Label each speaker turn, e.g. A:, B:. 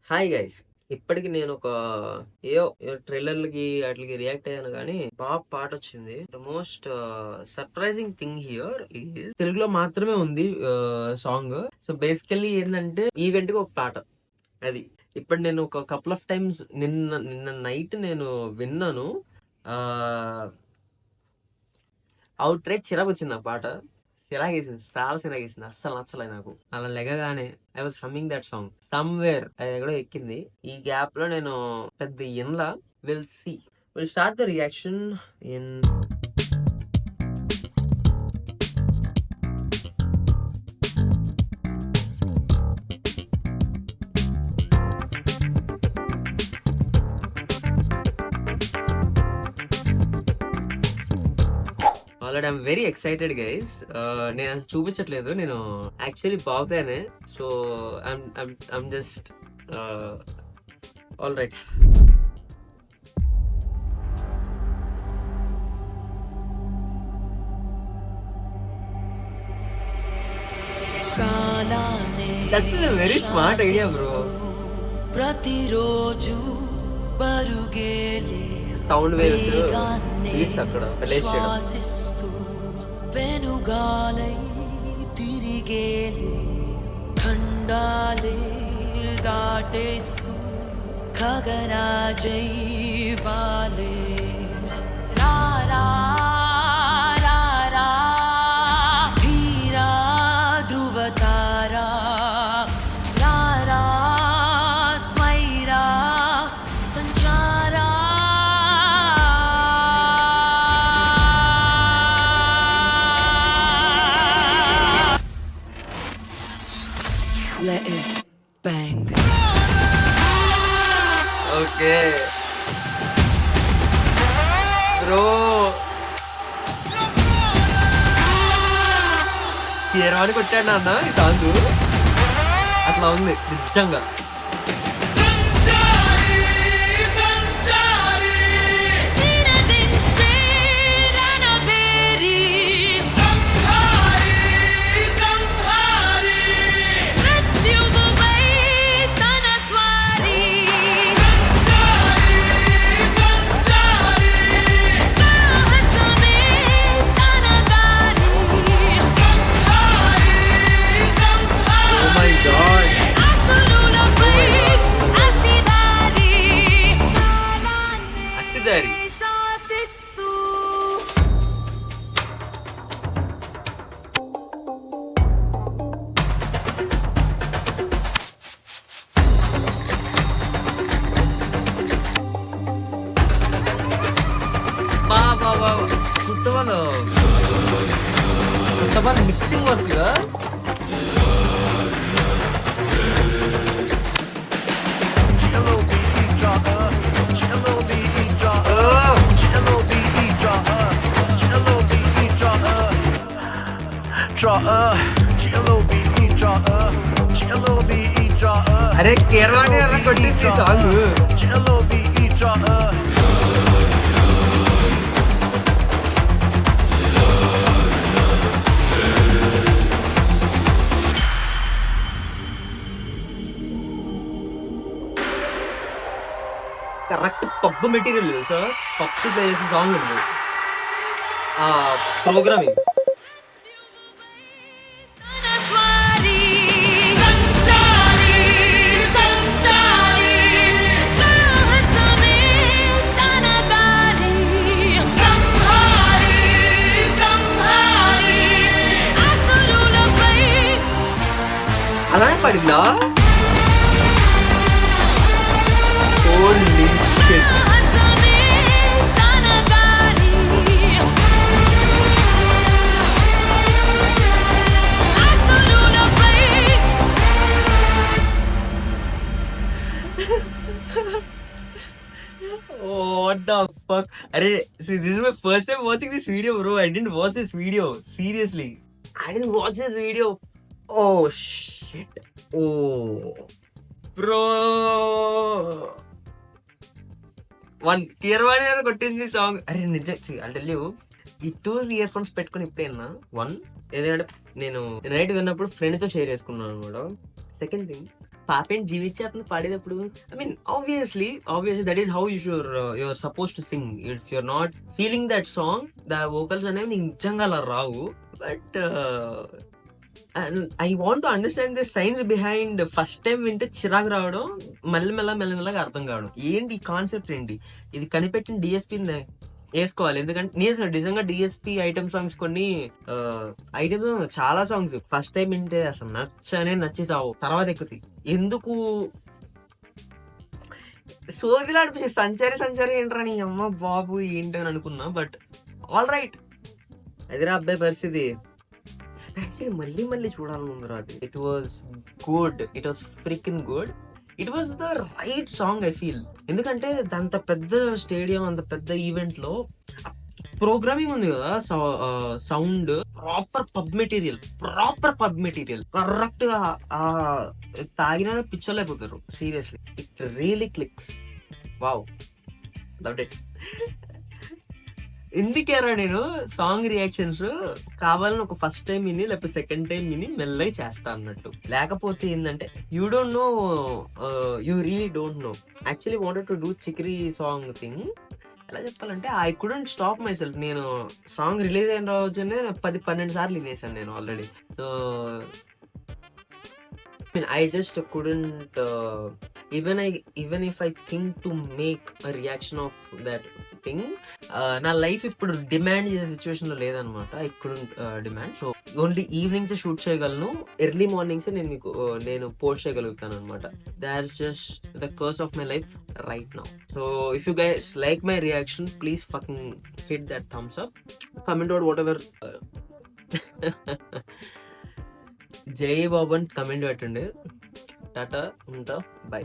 A: Hi guys. ఇప్పటికి నేను ఒక ఏయో ట్రైలర్లకి వాటికి రియాక్ట్ అయ్యాను కానీ బాగా పాట వచ్చింది. The most surprising thing here is తెలుగులో మాత్రమే ఉంది సాంగ్. సో బేసికల్లీ ఏంటంటే ఈవెంట్ కి ఒక పాట అది. ఇప్పుడు నేను ఒక కపుల్ ఆఫ్ టైమ్స్ నిన్న నిన్న నైట్ నేను విన్నాను. అవుట్ రైట్ చిరాకు వచ్చింది ఆ పాట. చిరాకేసింది, చాలా చిరాకేసింది, అస్సలు నచ్చలే నాకు. అలా లెగగానే I was humming that song somewhere, అది కూడా ఎక్కింది. ఈ గ్యాప్ లో నేను పెద్ద ఇన్లా will see will start the reaction in already I'm very excited guys. నేను అసలు చూపించట్లేదు, నేను యాక్చువల్లీ బాబానే. So I'm just all right. That's a very smart idea bro.
B: ప్రతిరోజు పరుగేలే
A: సౌండ్ వేవ్స్ బీట్స్ అక్కడ ప్లేస్ చేయడం.
B: వెనుగాలై తిరిగేలే ఖండాలే దాటేస్తూ ఖగరాజై వాలే రారా రారా ధీరా ధ్రువతారా రారా స్మైరా సంచారా let it bang.
A: Okay bro, తీరవాణి కొట్టాడు అన్న ఈ సాంగ్. అట్లా ఉంది నిజంగా. Oh my God. అసిదారి బాబా కుట్టవాళ్ళు మిక్సింగ్ వర్క్. అరే కేరళని అలా కొట్టింది song. Correct pub material sir. Pubs play చేసే సాంగ్ ఉంది ఆ ప్రోగ్రామింగ్. అలానే పడిందా? Holy shit. Oh, what the fuck? Arre, see, this is my first time watching this video, bro. I didn't watch this video. Seriously. I didn't watch this video. Oh, shit. Oh. Bro. One Keeravani అని కొట్టింది song. అరే నిజం అంటే ఈ 2 ear phones పెట్టుకుని ఇప్పుడు వెళ్ళినా. One ఏదంటే నేను నైట్ విన్నప్పుడు ఫ్రెండ్తో షేర్ చేసుకున్నాను అనమాట. సెకండ్ థింగ్ పాపేంటి జీవించేతను పాడేటప్పుడు I mean obviously that is how you're supposed to sing. If you're not feeling that song, the vocals అనేవి నీకు నిజంగా అలా రావు. But I want to understand the science behind. First time వింటే చిరాకు రావడం, మెల్లమెల్లగా అర్థం కావడం. ఏంటి ఈ కాన్సెప్ట్ ఏంటి, ఇది కనిపెట్టిన డిఎస్పీని వేసుకోవాలి. ఎందుకంటే నేను నిజంగా డిఎస్పీ ఐటమ్ సాంగ్స్ కొన్ని ఐటమ్ చాలా సాంగ్స్ ఫస్ట్ టైం వింటే అసలు నచ్చి సావు, తర్వాత ఎక్కుతాయి. ఎందుకు సోదిలా అనిపిస్తుంది. సంచారి ఏంట్రా నీ అమ్మ బాబు ఏంటి అని అనుకున్నా. బట్ ఆల్ రైట్, అదిరా అబ్బాయి పరిస్థితి. యాక్చువల్లీ మళ్ళీ చూడాలని ఉంది అది. It was good, it was freaking good. It was the right song I feel. ఎందుకంటే అంత పెద్ద స్టేడియం, అంత పెద్ద ఈవెంట్ లో ప్రోగ్రామింగ్ ఉంది కదా, sound proper pub material correct గా తాగిన పిక్చర్లు అయిపోతారు. Seriously it really clicks. Wow, loved it. ఎందుకేరా నేను సాంగ్ రియాక్షన్స్ కావాలని ఒక ఫస్ట్ టైం విని లేకపోతే సెకండ్ టైం విని మెల్లగా చేస్తా అన్నట్టు. లేకపోతే ఏంటంటే you don't know, you really don't know. Actually wanted to do Chikiri song thing. ఎలా చెప్పాలంటే I couldn't stop my self. నేను సాంగ్ రిలీజ్ అయిన రోజునే 10-12 సార్లు వినేసాను నేను already. So I just couldn't even if I think to make a reaction of that thing, నా life ఇప్పుడు demand చేసే సిచ్యువేషన్ లో లేదనమాట. I couldn't demand. So only evenings shoot చేయగలను, ఎర్లీ మార్నింగ్స్ నేను పోస్ట్ చేయగలుగుతాను అనమాట. That's just the curse of my life right now. So if you guys like my reaction, please fucking hit that thumbs up, comment out whatever ఎవర్. జై బాబు అని comment పెట్టండి. టాటా, ఉంటా, by.